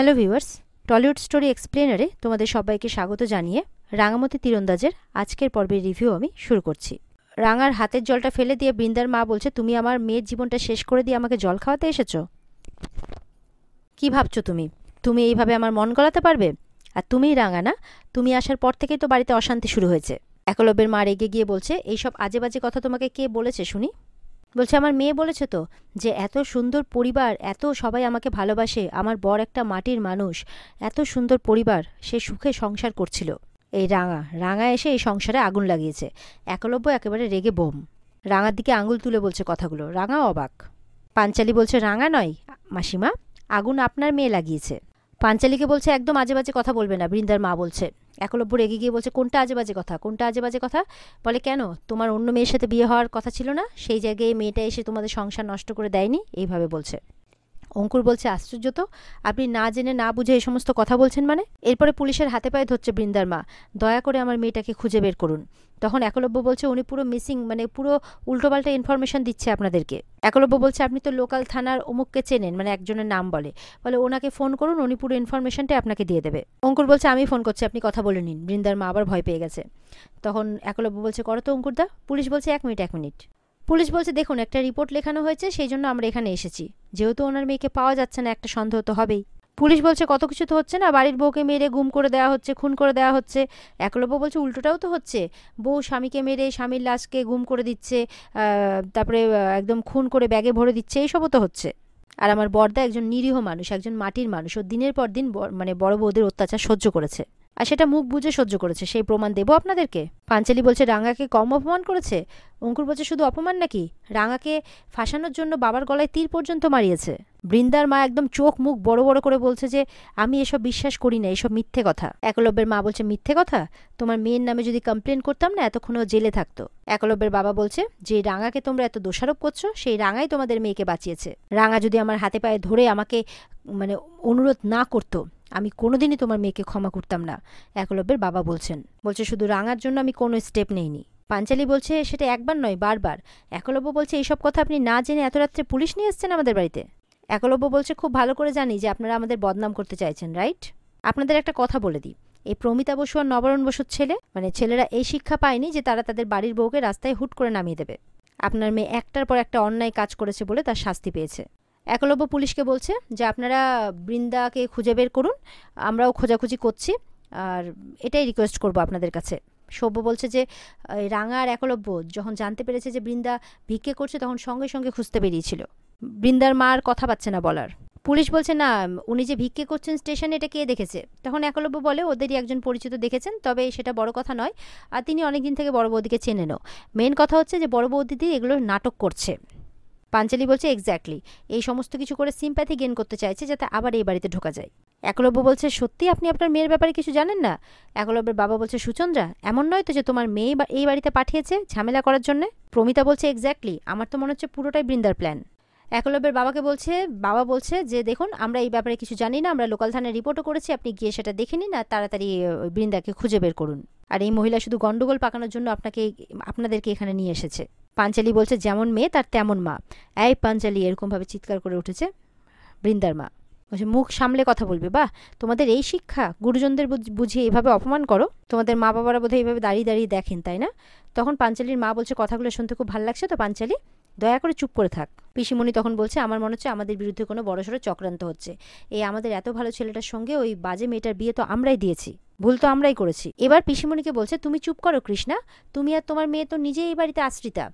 Hello viewers, Tollywood story এক্সপ্লেনারে তোমাদের সবাইকে স্বাগত জানিয়ে রাঙামতি তীরন্দাজের আজকের পর্বের রিভিউ আমি শুরু করছি। রাঙার হাতের জলটা ফেলে দিয়ে বৃন্দার মা বলছে, তুমি আমার মেয়ের জীবনটা শেষ করে দিয়ে আমাকে জল খাওয়াতে এসেছো? কি ভাবছো তুমি? তুমি এইভাবে আমার মন গলাতে পারবে? আর তুমিই রাঙা না? তুমি আসার পর থেকেই তো বাড়িতে অশান্তি শুরু হয়েছে। একলব্যের মা রেগে গিয়ে বলছে, এইসব আজে বাজে কথা তোমাকে কে বলেছে শুনি? বলছে, আমার মেয়ে বলেছে তো, যে এত সুন্দর পরিবার, এত সবাই আমাকে ভালোবাসে, আমার বর একটা মাটির মানুষ, এত সুন্দর পরিবার, সে সুখে সংসার করছিল। এই রাঙা এসে এই সংসারে আগুন লাগিয়েছে। একলব্য একেবারে রেগে বোম। রাঙার দিকে আঙুল তুলে বলছে কথাগুলো। রাঙা অবাক। পাঞ্চালি বলছে, রাঙা নয় মাসিমা, আগুন আপনার মেয়ে লাগিয়েছে। পাঞ্চালিকে বলছে, একদম আজে বাজে কথা বলবে না, বৃন্দার মা বলছে। একলব্য রেগে গিয়ে বলছে, কোনটা আজে বাজে কথা, কোনটা আজে বাজে কথা? বলে, কেন, তোমার অন্য মেয়ের সাথে বিয়ে হওয়ার কথা ছিল না? সেই জায়গায় মেয়েটা এসে তোমাদের সংসার নষ্ট করে দেয়নি? এইভাবে বলছে। অঙ্কুর বলছে, আশ্চর্য তো, আপনি না জেনে না বুঝে এই সমস্ত কথা বলছেন মানে? এরপরে পুলিশের হাতে পায়ে ধরছে বৃন্দার মা, দয়া করে আমার মেয়েটাকে খুঁজে বের করুন। তখন একলব্য বলছে, উনি পুরো মিসিং, মানে পুরো উল্টোপাল্টা ইনফরমেশন দিচ্ছে আপনাদেরকে। একলব্য বলছে, আপনি তো লোকাল থানার অমুককে চেনেন, মানে একজনের নাম বলে ওনাকে ফোন করুন, উনি পুরো ইনফরমেশনটা আপনাকে দিয়ে দেবে। অঙ্কুর বলছে, আমি ফোন করছি, আপনি কথা বলে নিন। বৃন্দার মা আবার ভয় পেয়ে গেছে। তখন একলব্য বলছে, করো তো অঙ্কুরদা। পুলিশ বলছে, এক মিনিট। পুলিশ বলছে, দেখুন, একটা রিপোর্ট লেখানো হয়েছে, সেই জন্য আমরা এখানে এসেছি। যেহেতু ওনার মেয়েকে পাওয়া যাচ্ছে না, একটা সন্দেহ তো হবেই। পুলিশ বলছে, কত কিছু তো হচ্ছে না, বাড়ির বউকে মেরে গুম করে দেওয়া হচ্ছে, খুন করে দেওয়া হচ্ছে। একলব্য বলছে, উল্টোটাও তো হচ্ছে, বউ স্বামীকে মেরে স্বামীর লাশকে গুম করে দিচ্ছে, তারপরে একদম খুন করে ব্যাগে ভরে দিচ্ছে, এইসবও তো হচ্ছে। আর আমার বড়দা একজন নিরীহ মানুষ, একজন মাটির মানুষ, ও দিনের পর দিন মানে বড় বউদের অত্যাচার সহ্য করেছে, আর সেটা মুখ বুঝে সহ্য করেছে। সেই প্রমাণ দেবো আপনাদেরকে? পাঞ্চালি বলছে, রাঙাকে কম অপমান করেছে? অঙ্কুর বলছে, শুধু অপমান নাকি, রাঙাকে ফাঁসানোর জন্য বাবার গলায় তীর পর্যন্ত মারিয়েছে। বৃন্দার মা একদম চোখ মুখ বড় বড় করে বলছে যে, আমি এসব বিশ্বাস করি না, এসব মিথ্যে কথা। একলব্যের মা বলছে, মিথ্যে কথা? তোমার মেয়ের নামে যদি কমপ্লেন করতাম না, এতক্ষণও জেলে থাকতো। একলব্যের বাবা বলছে, যে রাঙাকে তোমরা এত দোষারোপ করছো, সেই রাঙাই তোমাদের মেয়েকে বাঁচিয়েছে। রাঙা যদি আমার হাতে পায়ে ধরে আমাকে মানে অনুরোধ না করতো, আমি কোনোদিনই তোমার মেয়েকে ক্ষমা করতাম না। একলব্যের বাবা বলছে, শুধু রাঙার জন্য আমি কোনো স্টেপ নেইনি। পাঞ্চালি বলছে, সেটা একবার নয়, বারবার। একলব্য বলছে, এইসব কথা আপনি না জেনে এত রাত্রে পুলিশ নিয়ে এসছেন আমাদের বাড়িতে? একলব্য বলছে, খুব ভালো করে জানি যে আপনারা আমাদের বদনাম করতে চাইছেন, রাইট? আপনাদের একটা কথা বলে দিই, এই প্রমিতা বসু আর নবরণ বসুর ছেলেরা এই শিক্ষা পায়নি যে তারা তাদের বাড়ির বউকে রাস্তায় হুট করে নামিয়ে দেবে। আপনার মেয়ে একটার পর একটা অন্যায় কাজ করেছে বলে তার শাস্তি পেয়েছে। একলব্য পুলিশকে বলছে যে, আপনারা বৃন্দাকে খুঁজে বের করুন, আমরাও খোঁজাখুঁজি করছি, আর এটাই রিকোয়েস্ট করবো আপনাদের কাছে। সব্য বলছে যে, রাঙা আর একলব্য যখন জানতে পেরেছে যে বৃন্দা ভিক্ষে করছে, তখন সঙ্গে সঙ্গে খুঁজতে বেরিয়েছিল। বৃন্দার মা আর কথা পাচ্ছে না বলার। পুলিশ বলছে, না, উনি যে ভিক্ষে করছেন স্টেশনে, এটা কে দেখেছে? তখন একলব্য বলে, ওদেরই একজন পরিচিত দেখেছেন, তবে সেটা বড় কথা নয়, আর তিনি অনেকদিন থেকে বড় বৌদিকে চেনেনও। মেন কথা হচ্ছে যে বড় বৌদিদি এগুলো নাটক করছে। পাঞ্চালি বলছে, এক্স্যাক্টলি, এই সমস্ত কিছু করে সিম্প্যাথি গেইন করতে চাইছে, যাতে আবার এই বাড়িতে ঢোকা যায়। একলব্য বলছে, সত্যি আপনি আপনার মেয়ের ব্যাপারে কিছু জানেন না? একলব্যের বাবা বলছে, সুচন্দ্রা, এমন নয় তো যে তোমার মেয়ে এই বাড়িতে পাঠিয়েছে ঝামেলা করার জন্য? প্রমিতা বলছে, এক্স্যাক্টলি, আমার তো মনে হচ্ছে পুরোটাই বৃন্দার প্ল্যান। একলব্যের বাবা বলছে যে, দেখুন, আমরা এই ব্যাপারে কিছু জানি না, আমরা লোকাল থানায় রিপোর্টও করেছি, আপনি গিয়ে সেটা দেখে নিন, আর তাড়াতাড়ি বৃন্দাকে খুঁজে বের করুন। আর এই মহিলা শুধু গন্ডগোল পাকানোর জন্য আপনাদেরকে এখানে নিয়ে এসেছে। পাঞ্চালি বলছে, যেমন মেয়ে তার তেমন মা। এই পাঞ্চালি, এরকমভাবে চিৎকার করে উঠেছে বৃন্দার মা। বলছে, মুখ সামলে কথা বলবে? বাহ, তোমাদের এই শিক্ষা, গুরুজনদের বুঝিয়ে এভাবে অপমান করো? তোমাদের মা বাবারা বোধহয় এইভাবে দাঁড়িয়ে দাঁড়িয়ে দেখেন, তাই না? তখন পাঞ্চালির মা বলছে, কথাগুলো শুনতে খুব ভালো লাগছে তো পাঞ্চালি, দয়া করে চুপ করে থাক। পিসিমণি তখন বলছে, আমার মনে হচ্ছে আমাদের বিরুদ্ধে কোনো বড়সড় চক্রান্ত হচ্ছে। এই আমাদের এত ভালো ছেলেটার সঙ্গে ওই বাজে মেয়েটার বিয়ে তো আমরাই দিয়েছি, ভুল তো আমরাই করেছি। এবার পিসিমণিকে বলছে, তুমি চুপ করো কৃষ্ণা, তুমি আর তোমার মেয়ে তো নিজেই এই বাড়িতে আশ্রিতা,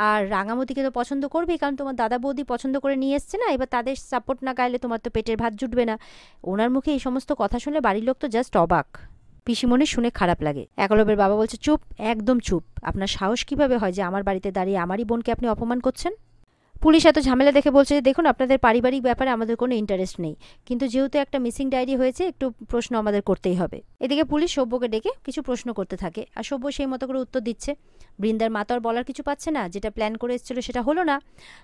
আর রাঙামতিকে তো পছন্দ করবেই, কারণ তোমার দাদা বৌদি পছন্দ করে নিয়ে এসছে না। এবার তাদের সাপোর্ট না গাইলে তোমার তো পেটের ভাত জুটবে না। ওনার মুখে এই সমস্ত কথা শুনলে বাড়ির লোক তো জাস্ট অবাক। পিসিমণির শুনে খারাপ লাগে। একলব্যের বাবা বলছে, চুপ, একদম চুপ। আপনার সাহস কিভাবে হয় যে আমার বাড়িতে দাঁড়িয়ে আমারই বোনকে আপনি অপমান করছেন? পুলিশ এত ঝামেলা দেখে বলছে যে, দেখুন, আপনাদের পারিবারিক ব্যাপারে আমাদের কোনো ইন্টারেস্ট নেই, কিন্তু যেহেতু একটা মিসিং ডায়েরি হয়েছে, একটু প্রশ্ন আমাদের করতেই হবে। এদিকে পুলিশ সব্যকে ডেকে কিছু প্রশ্ন করতে থাকে, আর সব্য সেই মতো করে উত্তর দিচ্ছে। বৃন্দার মা তো আর বলার কিছু পাচ্ছে না, যেটা প্ল্যান করে এসেছিল সেটা হলো না,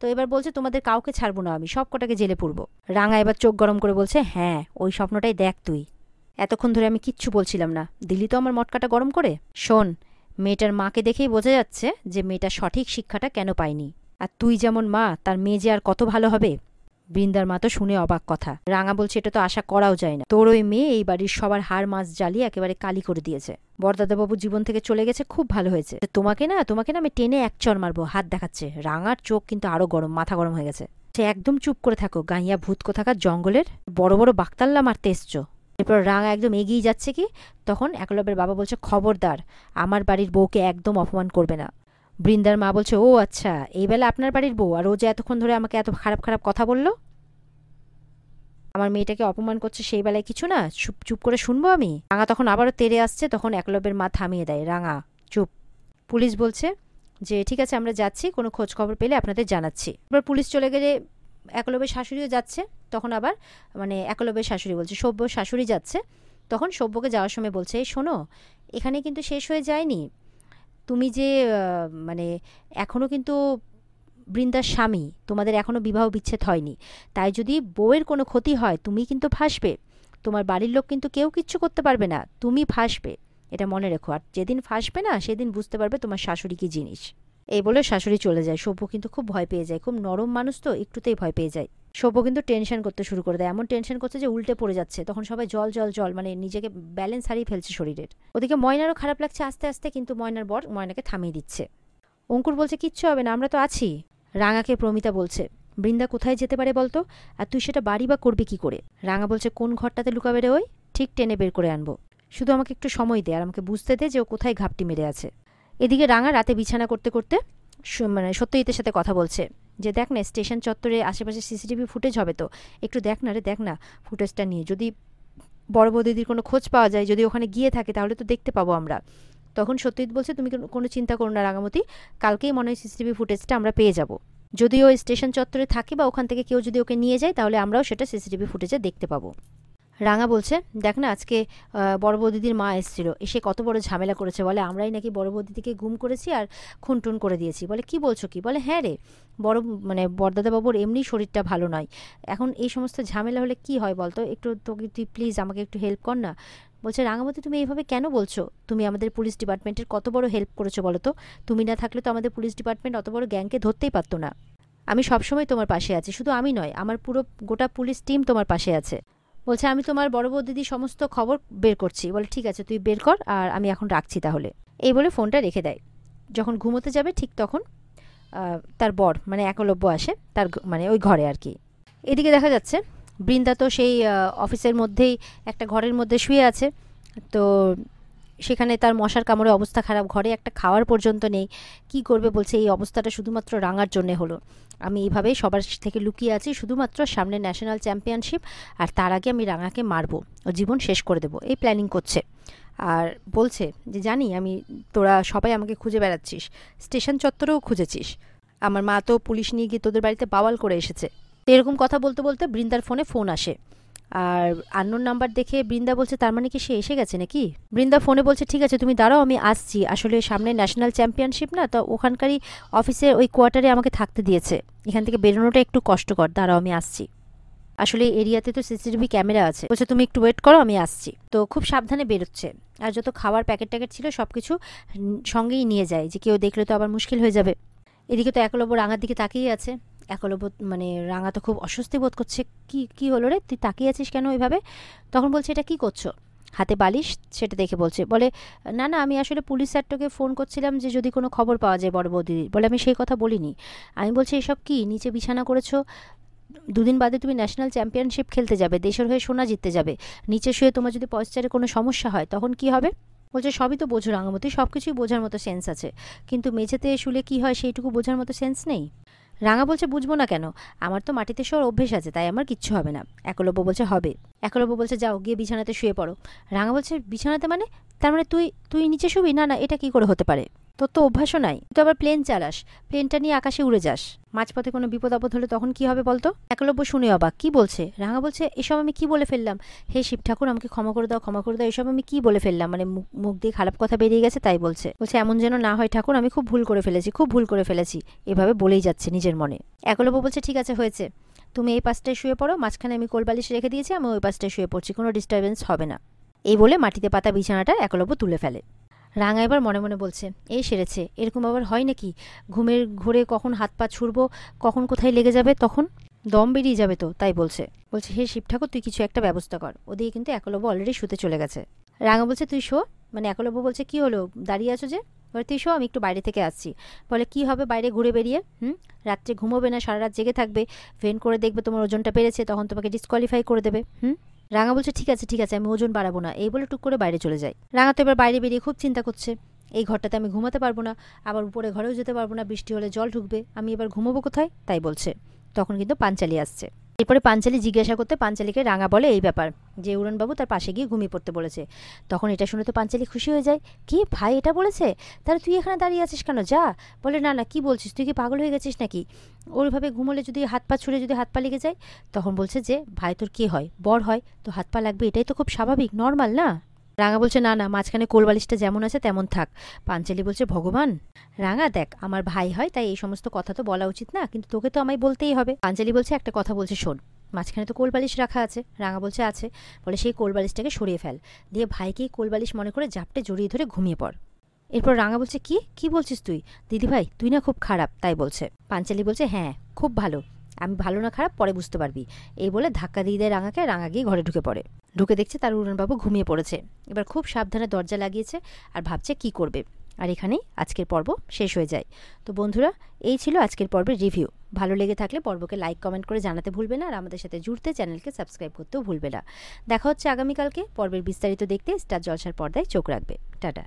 তো এবার বলছে, তোমাদের কাউকে ছাড়বো না, আমি সব কটাকে জেলে পুরবো। রাঙা এবার চোখ গরম করে বলছে, হ্যাঁ, ওই স্বপ্নটাই দেখ তুই। এতক্ষণ ধরে আমি কিচ্ছু বলছিলাম না, দিলি তো আমার মটকাটা গরম করে। শোন, মেয়েটার মাকে দেখেই বোঝা যাচ্ছে যে মেয়েটা সঠিক শিক্ষাটা কেন পায়নি, আর তুই যেমন মা, তার মেয়ে যে আর কত ভালো হবে। বৃন্দার মা তো শুনে অবাক কথা। রাঙা বলছে এটা তো আশা করাও যায় না, তোর ওই মেয়ে এই বাড়ির সবার হাড় মাছ জ্বালিয়ে একেবারে কালি করে দিয়েছে। বরদাদাবাবু জীবন থেকে চলে গেছে, খুব ভালো হয়েছে। তোমাকে না আমি টেনে এক চড় মারবো, হাত দেখাচ্ছে। রাঙার চোখ কিন্তু আরো গরম, মাথা গরম হয়ে গেছে। সে একদম চুপ করে থাকো, গাইয়া ভূত কোথাকার, জঙ্গলের বড় বড় বাকতাল্লা মারতে এসছো। এরপর রাঙা একদম এগিয়ে যাচ্ছে কি, তখন একলব্যের বাবা বলছে খবরদার, আমার বাড়ির বউকে একদম অপমান করবে না। বৃন্দার মা বলছে ও আচ্ছা, এই বেলা আপনার বাড়ির বউ, আর ও যে এতক্ষণ ধরে আমাকে এত খারাপ খারাপ কথা বললো, আমার মেয়েটাকে অপমান করছে, সেই বেলায় কিছু না, চুপ চুপ করে শুনবো আমি? রাঙা তখন আবারও তেড়ে আসছে, তখন একলব্যের মা থামিয়ে দেয়, রাঙা চুপ। পুলিশ বলছে যে ঠিক আছে আমরা যাচ্ছি, কোনো খোঁজ খবর পেলে আপনাদের জানাচ্ছি। এবার পুলিশ চলে গেলে একলব্যের শাশুড়িও যাচ্ছে। তখন আবার মানে একলব্যের শাশুড়ি বলছে, সভ্য শাশুড়ি যাচ্ছে, তখন সভ্যকে যাওয়ার সময় বলছে এই শোনো, এখানে কিন্তু শেষ হয়ে যায়নি, তুমি যে মানে এখনও কিন্তু বৃন্দার স্বামী, তোমাদের এখনও বিবাহ বিচ্ছেদ হয়নি, তাই যদি বউয়ের কোনো ক্ষতি হয় তুমি কিন্তু ফাঁসবে, তোমার বাড়ির লোক কিন্তু কেউ কিচ্ছু করতে পারবে না, তুমি ফাঁসবে, এটা মনে রেখো। আর যেদিন ফাঁসবে না সেদিন বুঝতে পারবে তোমার শাশুড়ি কী জিনিস। এই বলে শাশুড়ি চলে যায়। সভ্য কিন্তু খুব ভয় পেয়ে যায়, খুব নরম মানুষ তো, একটুতেই ভয় পেয়ে যায়। সভ্য কিন্তু টেনশন করতে শুরু করে দেয়, এমন টেনশন করছে যে উল্টে পড়ে যাচ্ছে। তখন সবাই জল জল জল, মানে নিজেকে ব্যালেন্স হারিয়ে ফেলছে শরীরের। ওদিকে ময়নারও খারাপ লাগছে আস্তে আস্তে, কিন্তু ময়নার বর ময়নাকে থামিয়ে দিচ্ছে। অঙ্কুর বলছে কিচ্ছু হবে না, আমরা তো আছি। রাঙাকে প্রমিতা বলছে বৃন্দা কোথায় যেতে পারে বলতো, আর তুই সেটা বাড়ি বা করবি কি করে? রাঙা বলছে কোন ঘরটাতে লুকাবে রে ওই, ঠিক টেনে বের করে আনবো, শুধু আমাকে একটু সময় দে, আর আমাকে বুঝতে দে যে ও কোথায় ঘাপটি মেরে আছে। এদিকে রাঙা রাতে বিছানা করতে করতে মানে সত্যজিতের সাথে কথা বলছে যে দেখ না স্টেশন চত্বরে আশেপাশে সিসিটিভি ফুটেজ হবে তো, একটু দেখ না রে, দেখ না ফুটেজটা নিয়ে, যদি বড় বৌদিদির কোনো খোঁজ পাওয়া যায়, যদি ওখানে গিয়ে থাকে তাহলে তো দেখতে পাবো আমরা। তখন সত্যজিৎ বলছে তুমি কোনো চিন্তা করো না রাঙামতি, কালকেই মনে হয় সিসিটিভি ফুটেজটা আমরা পেয়ে যাব। যদি ও স্টেশন চত্বরে থাকে বা ওখান থেকে কেউ যদি ওকে নিয়ে যায় তাহলে আমরাও সেটা সিসিটিভি ফুটেজে দেখতে পাবো। রাঙা বলছে দেখ না আজকে বড় বৌদিদির মা এসেছিল, এসে কত বড় ঝামেলা করেছে, বলে আমরাই নাকি বড় বৌদিদিকে গুম করেছি আর খুন টুন করে দিয়েছি। বলে কি বলছো কি? বলে হ্যাঁ রে, মানে বরদাদাবাবুর এমনি শরীরটা ভালো নয়, এখন এই সমস্ত ঝামেলা হলে কি হয় বলতো, একটু তোকে তুই প্লিজ আমাকে একটু হেল্প কর না। বলছে রাঙামতি তুমি এইভাবে কেন বলছো, তুমি আমাদের পুলিশ ডিপার্টমেন্টের কত বড় হেল্প করেছো বলো তো, তুমি না থাকলে তো আমাদের পুলিশ ডিপার্টমেন্ট অত বড় গ্যাংকে ধরতেই পারতো না। আমি সবসময় তোমার পাশে আছি, শুধু আমি নয়, আমার পুরো গোটা পুলিশ টিম তোমার পাশে আছে। বলছে আমি তোমার বড় বৌদিদির সমস্ত খবর বের করছি। বলে ঠিক আছে তুই বের কর, আর আমি এখন রাখছি তাহলে। এই বলে ফোনটা রেখে দেয়। যখন ঘুমোতে যাবে ঠিক তখন তার বর মানে একলব্য আসে তার মানে ওই ঘরে আর কি। এদিকে দেখা যাচ্ছে বৃন্দা তো সেই অফিসের মধ্যেই একটা ঘরের মধ্যে শুয়ে আছে, তো সেখানে তার মশার কামড়ে অবস্থা খারাপ, ঘরে একটা খাওয়ার পর্যন্ত নেই। কি করবে বলছে, এই অবস্থাটা শুধুমাত্র রাঙার জন্যে হলো, আমি এইভাবেই সবার থেকে লুকিয়ে আছি শুধুমাত্র সামনে ন্যাশনাল চ্যাম্পিয়নশিপ, আর তার আগে আমি রাঙাকে মারবো, ও জীবন শেষ করে দেবো, এই প্ল্যানিং করছে। আর বলছে যে জানি আমি, তোরা সবাই আমাকে খুঁজে বেড়াচ্ছিস, স্টেশন চত্বরেও খুঁজেছিস, আমার মা তো পুলিশ নিয়ে গিয়ে তোদের বাড়িতে বাওয়াল করে এসেছে। এরকম কথা বলতে বলতে বৃন্দার ফোনে ফোন আসে, আর আননোন নাম্বার দেখে বৃন্দা বলছে তার মানে কি সে এসে গেছে নাকি? বৃন্দা ফোনে বলছে ঠিক আছে তুমি দাঁড়াও আমি আসছি, আসলে সামনে ন্যাশনাল চ্যাম্পিয়নশিপ না, তো ওখানকারই অফিসের ওই কোয়ার্টারে আমাকে থাকতে দিয়েছে, এখান থেকে বেরোনোটা একটু কষ্টকর, দাঁড়াও আমি আসছি। আসলে এরিয়াতে তো সিসিটিভি ক্যামেরা আছে, বলছে তুমি একটু ওয়েট করো আমি আসছি। তো খুব সাবধানে বেরোচ্ছে, আর যত খাবার প্যাকেট ট্যাকেট ছিল সব কিছু সঙ্গেই নিয়ে যায়, যে কেউ দেখলে তো আবার মুশকিল হয়ে যাবে। এদিকে তো একলব্য রাঙার দিকে তাকিয়ে আছে, একলব্য মানে রাঙা তো খুব অস্বস্তি বোধ করছে, কি কি হলো রে, তুই তাকিয়ে আছিস কেন ওইভাবে? তখন বলছে এটা কি করছো, হাতে বালিশ, সেটা দেখে বলছে, বলে না না আমি আসলে পুলিশ স্যারটাকে ফোন করছিলাম যে যদি কোনো খবর পাওয়া যায় বড় বৌদিদির। বলে আমি সেই কথা বলিনি, আমি বলছি এসব কি, নিচে বিছানা করেছো, দুদিন বাদে তুমি ন্যাশনাল চ্যাম্পিয়নশিপ খেলতে যাবে, দেশের হয়ে সোনা জিততে যাবে, নিচে শুয়ে তোমার যদি পয়সারে কোনো সমস্যা হয় তখন কি হবে? বলছে সবই তো বোঝো রাঙামতি, সব কিছুই বোঝার মতো সেন্স আছে, কিন্তু মেঝেতে শুলে কি হয় সেইটুকু বোঝার মতো সেন্স নেই। রাঙা বলছে বুঝবো না কেন, আমার তো মাটিতে শোয়ার অভ্যেস আছে, তাই আমার কিচ্ছু হবে না। একলব্য বলছে হবে। একলব্য বলছে যাও গিয়ে বিছানাতে শুয়ে পড়ো। রাঙা বলছে বিছানাতে মানে, তার মানে তুই তুই নিচে শুবি? না না এটা কি করে হতে পারে, তোর তো অভ্যাসও নাই, তুই তো আবার প্লেন চালাস, প্লেনটা নিয়ে আকাশে উড়ে যাস, মাঝপথে কোনো বিপদ আপদ হলে তখন কি হবে বলতো? একলব্য শুনে অবাক, কি বলছে? রাঙা বলছে এসব আমি কি বলে ফেললাম, হে শিব ঠাকুর আমাকে ক্ষমা করে দাও, ক্ষমা করে দাও, এসব আমি কি বলে ফেললাম, মানে মুখ দিয়ে খারাপ কথা বেরিয়ে গেছে তাই বলছে। বলছে এমন যেন না হয় ঠাকুর, আমি খুব ভুল করে ফেলেছি, খুব ভুল করে ফেলেছি, এভাবে বলেই যাচ্ছে নিজের মনে। একলব্য বলছে ঠিক আছে হয়েছে, তুমি এই পাশটায় শুয়ে পড়ো, মাঝখানে আমি কোলবালিশ রেখে দিয়েছি, আমি ওই পাশটায় শুয়ে পড়ছি, কোনো ডিস্টারবেন্স হবে না। এই বলে মাটিতে পাতা বিছানাটা একলব্য তুলে ফেলে। রাঙা এবার মনে মনে বলছে এই সেরেছে, এরকম আবার হয় নাকি, ঘুমের ঘোরে কখন হাত পা ছুড়বো, কখন কোথায় লেগে যাবে তখন। দম বেরিয়ে যাবে তো, তাই বলছে। হে শিব ঠাকুর, তুই কিছু একটা ব্যবস্থা কর। ওদিকে কিন্তু একলব্য অলরেডি শুতে চলে গেছে। রাঙা বলছে তুই শো। মানে একলব্য বলছে কি হলো, দাঁড়িয়ে আছো যে? বলে তুই শো, আমি একটু বাইরে থেকে আসছি। বলে কি হবে বাইরে ঘুরে বেরিয়ে? রাত্রে ঘুমোবে না, সারা রাত জেগে থাকবে, ভেন করে দেখবে তোমার ওজনটা বেড়েছে, তখন তোমাকে ডিসকোয়ালিফাই করে দেবে। রাঙা বলছে ঠিক আছে ঠিক আছে, আমি ওজন বাড়াবো না। এই বলে টুক করে বাইরে চলে যায়। রাঙা তো এবার বাইরে বেরিয়ে খুব চিন্তা করছে, এই ঘরটাতে আমি ঘুমাতে পারবো না, আবার উপরে ঘরেও যেতে পারবো না, বৃষ্টি হলে জল ঢুকবে, আমি এবার ঘুমোবো কোথায়? তাই বলছে। তখন কিন্তু পাঞ্চালি আসছে। এরপরে পাঞ্চালি জিজ্ঞাসা করতে পাঞ্চালিকে রাঙা বলে এই ব্যাপার, যে উড়নবাবু তার পাশে গিয়ে ঘুমিয়ে পড়তে বলেছে। তখন এটা শুনে তো পাঞ্চালি খুশি হয়ে যায়, কি ভাই এটা বলেছে, তাহলে তুই এখানে দাঁড়িয়ে আছিস কেন, যা। বলে না না, কি বলছিস, তুই কি পাগল হয়ে গেছিস নাকি? ওইভাবে ঘুমোলে যদি হাত পা ছুঁড়ে যদি হাত পা লেগে যায়? তখন বলছে যে ভাই তোর কে হয়, বর হয়, তো হাত পা লাগবে, এটাই তো খুব স্বাভাবিক, নর্মাল না? রাঙা বলছে না না, মাঝখানে কোলবালিশটা যেমন আছে তেমন থাক। পাঞ্চালি বলছে ভগবান, রাঙা দেখ আমার ভাই হয় তাই এই সমস্ত কথা তো বলা উচিত না, কিন্তু তোকে তো আমায় বলতেই হবে। পাঞ্চালি বলছে একটা কথা বলছে শোন, মাঝখানে তো কোলবালিশ রাখা আছে। রাঙা বলছে আছে। বলে সেই কোলবালিশটাকে সরিয়ে ফেল, দিয়ে ভাইকেই কোলবালিশ মনে করে জাপটে জড়িয়ে ধরে ঘুমিয়ে পড়। এরপর রাঙা বলছে কি কি বলছিস তুই? দিদিভাই তুই না খুব খারাপ, তাই বলছে। পাঞ্চালি বলছে হ্যাঁ খুব ভালো, আমি ভালো না খারাপ পরে বুঝতে পারবি। এই বলে ধাক্কা দিয়ে দেয় রাঙাকে। রাঙা গিয়ে ঘরে ঢুকে পড়ে। ঢুকে দেখছে তার উড়নবাবু ঘুমিয়ে পড়েছে। এবার খুব সাবধানে দরজা লাগিয়েছে আর ভাবছে কি করবে। আর এখানেই আজকের পর্ব শেষ হয়ে যায়। তো বন্ধুরা, এই ছিল আজকের পর্বের রিভিউ। ভালো লেগে থাকলে পর্বকে লাইক কমেন্ট করে জানাতে ভুলবে না, আর আমাদের সাথে জুড়তে চ্যানেলকে সাবস্ক্রাইব করতেও ভুলবে না। দেখা হচ্ছে আগামীকালকে। পর্বের বিস্তারিত দেখতে স্টার জলসার পর্দায় চোখ রাখবে। টাটা।